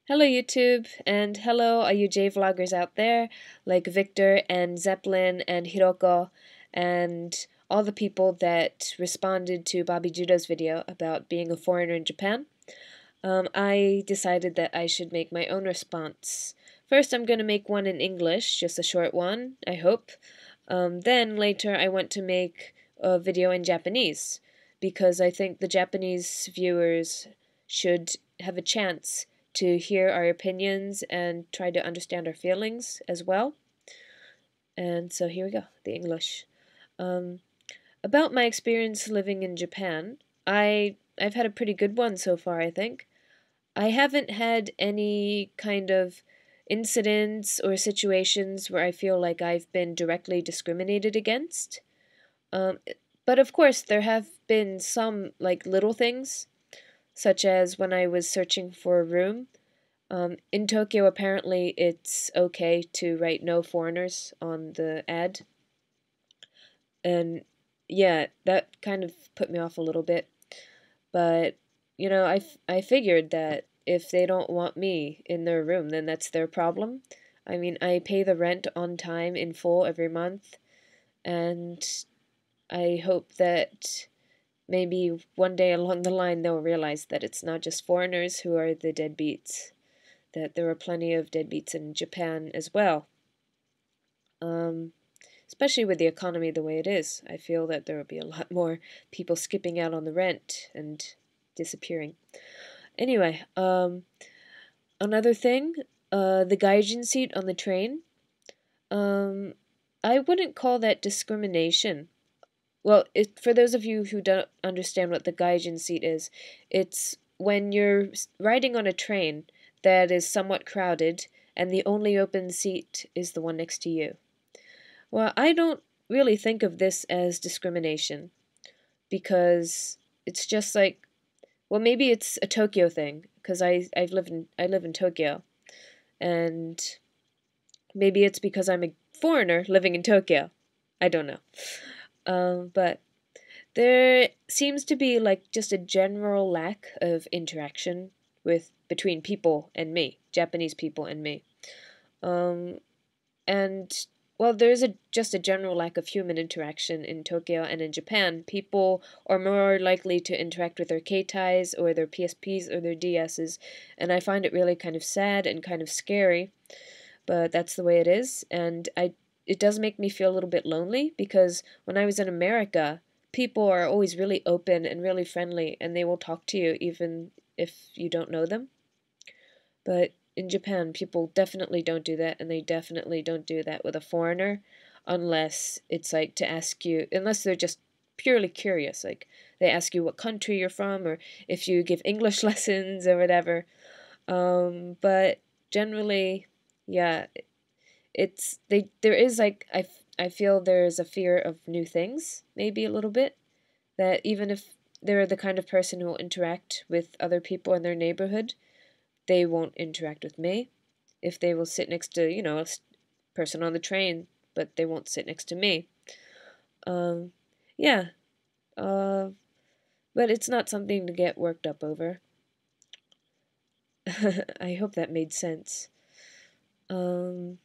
Hello YouTube, and hello all you J-vloggers out there, like Victor and Zeplin and Hiroko, and all the people that responded to BobbyJudo's video about being a foreigner in Japan. I decided that I should make my own response. First I'm going to make one in English, just a short one, I hope. Then later I want to make a video in Japanese, because I think the Japanese viewers should have a chance to hear our opinions and try to understand our feelings as well. And so here we go, the English. About my experience living in Japan, I've had a pretty good one so far, I think. I haven't had any kind of incidents or situations where I feel like I've been directly discriminated against. But of course, there have been some like little things, such as when I was searching for a room. In Tokyo, apparently, it's okay to write no foreigners on the ad. And yeah, that kind of put me off a little bit. But, you know, I figured that if they don't want me in their room, then that's their problem. I mean, I pay the rent on time in full every month, and I hope that maybe one day along the line they'll realize that it's not just foreigners who are the deadbeats, that there are plenty of deadbeats in Japan as well. Especially with the economy the way it is, I feel that there will be a lot more people skipping out on the rent and disappearing. Anyway, another thing, the gaijin seat on the train. I wouldn't call that discrimination. Well, for those of you who don't understand what the gaijin seat is, it's when you're riding on a train that is somewhat crowded and the only open seat is the one next to you. Well, I don't really think of this as discrimination, because it's just like, well, maybe it's a Tokyo thing, because I live in Tokyo, and maybe it's because I'm a foreigner living in Tokyo. I don't know. But there seems to be like just a general lack of interaction between people and me, Japanese people and me. And well, there's just a general lack of human interaction in Tokyo and in Japan. People are more likely to interact with their keitais or their PSPs or their DSs, and I find it really kind of sad and kind of scary, but that's the way it is. And it does make me feel a little bit lonely, because when I was in America, people are always really open and really friendly, and they will talk to you even if you don't know them. But in Japan, people definitely don't do that, and they definitely don't do that with a foreigner, unless it's like to ask you, unless they're just purely curious, like they ask you what country you're from, or if you give English lessons or whatever. But generally, yeah, there is like, I feel there's a fear of new things, maybe a little bit, that even if they're the kind of person who will interact with other people in their neighborhood, they won't interact with me. If they will sit next to, you know, a person on the train, but they won't sit next to me. Yeah. But it's not something to get worked up over. I hope that made sense. And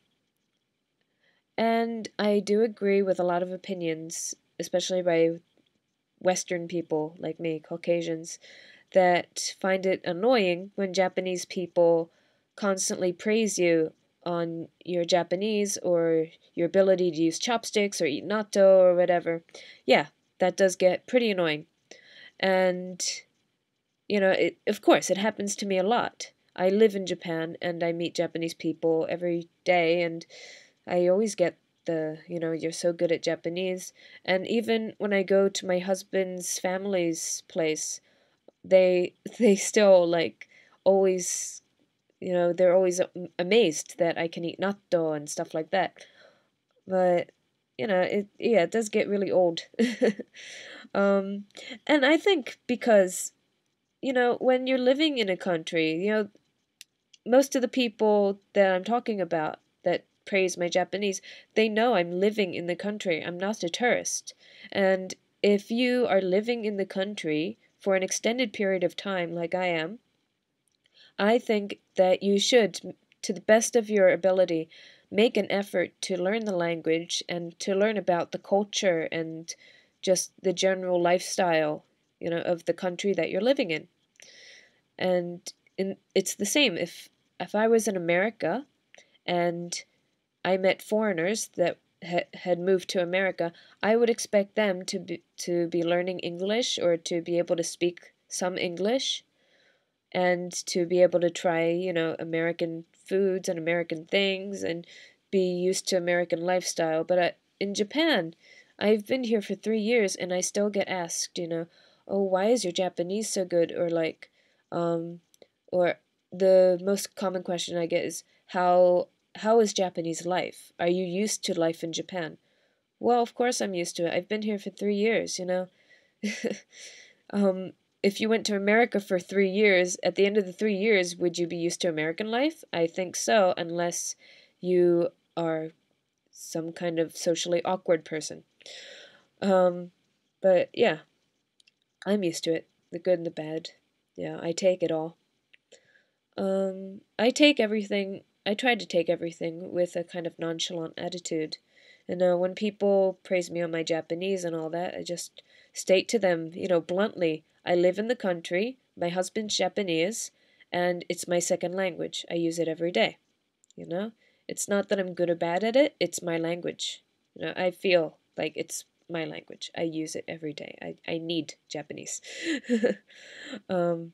I do agree with a lot of opinions, especially by Western people like me, Caucasians, that find it annoying when Japanese people constantly praise you on your Japanese or your ability to use chopsticks or eat natto or whatever. Yeah, that does get pretty annoying. And, you know, of course, it happens to me a lot. I live in Japan and I meet Japanese people every day, and I always get you know, you're so good at Japanese. And even when I go to my husband's family's place, they still like always, you know, they're always amazed that I can eat natto and stuff like that. But you know, it does get really old. And I think because, you know, when you're living in a country, you know, most of the people that I'm talking about that praise my Japanese, they know I'm living in the country. I'm not a tourist. And if you are living in the country for an extended period of time, like I am, I think that you should, to the best of your ability, make an effort to learn the language and to learn about the culture and just the general lifestyle, of the country that you're living in. And it's the same if I was in America and I met foreigners that had moved to America, I would expect them to be learning English or to be able to speak some English and to be able to try, American foods and American things and be used to American lifestyle. But in Japan, I've been here for 3 years and I still get asked, oh, why is your Japanese so good? Or like, or the most common question I get is, how is Japanese life? Are you used to life in Japan? Well, of course I'm used to it. I've been here for 3 years, um, if you went to America for 3 years, at the end of the 3 years, would you be used to American life? I think so, unless you are some kind of socially awkward person. But yeah, I'm used to it, the good and the bad. Yeah, I take it all. I try to take everything with a kind of nonchalant attitude. And when people praise me on my Japanese and all that, I just state to them, bluntly, I live in the country, my husband's Japanese, and it's my second language. I use it every day, you know? It's not that I'm good or bad at it, it's my language. I feel like it's my language. I use it every day. I need Japanese. um,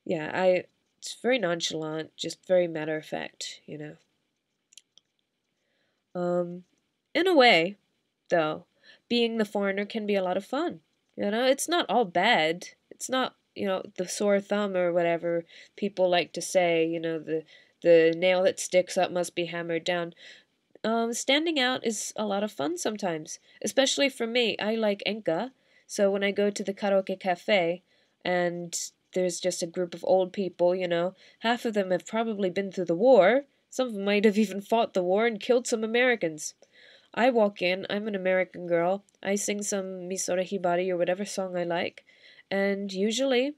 yeah, it's very nonchalant, just very matter of fact. In a way, though, being the foreigner can be a lot of fun. It's not all bad. It's not, the sore thumb or whatever people like to say, the nail that sticks up must be hammered down. Standing out is a lot of fun sometimes, especially for me. I like enka, so when I go to the karaoke cafe and there's just a group of old people, half of them have probably been through the war. Some of them might have even fought the war and killed some Americans. I walk in, I'm an American girl, I sing some Misora Hibari or whatever song I like, and usually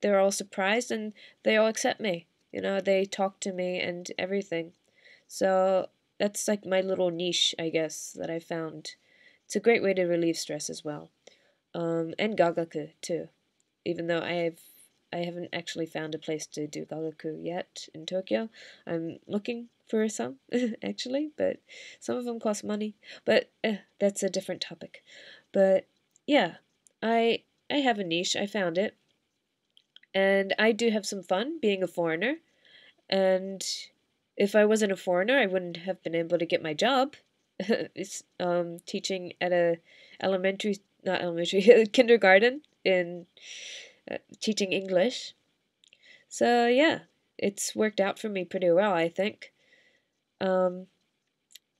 they're all surprised and they all accept me. They talk to me and everything. So that's like my little niche, I guess, that I found. It's a great way to relieve stress as well. And gagaku too. Even though I haven't actually found a place to do gagaku yet in Tokyo. I'm looking for some actually, but some of them cost money. But that's a different topic. But yeah, I I have a niche. I found it, and I do have some fun being a foreigner. And if I wasn't a foreigner, I wouldn't have been able to get my job. It's teaching at a not elementary, kindergarten in teaching English. So yeah, it's worked out for me pretty well, I think. Um,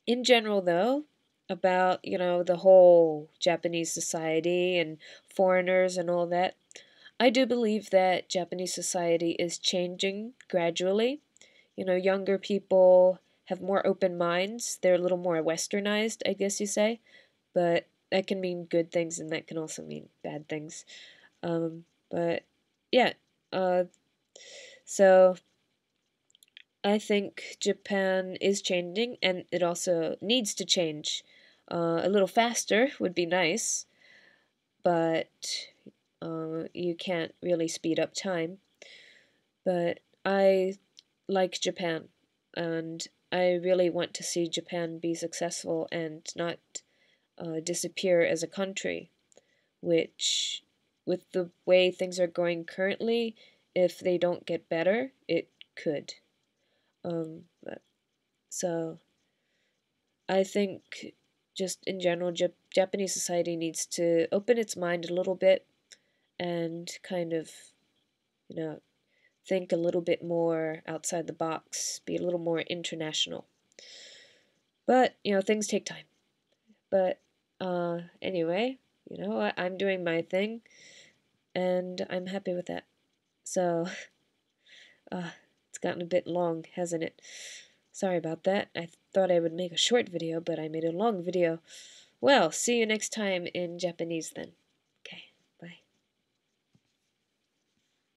in general, though, about the whole Japanese society and foreigners and all that, I do believe that Japanese society is changing gradually. Younger people have more open minds. They're a little more westernized, I guess you say. But that can mean good things and that can also mean bad things. But yeah, uh, so I think Japan is changing and it also needs to change. A little faster would be nice, but you can't really speed up time. But I like Japan, and I really want to see Japan be successful and not disappear as a country, which, with the way things are going currently, if they don't get better, it could. So I think just in general, Japanese society needs to open its mind a little bit and kind of, you know, think a little bit more outside the box, be a little more international. But, things take time. But anyway, I'm doing my thing and I'm happy with that. So, it's gotten a bit long, hasn't it? Sorry about that. I thought I would make a short video, but I made a long video. Well, see you next time in Japanese then.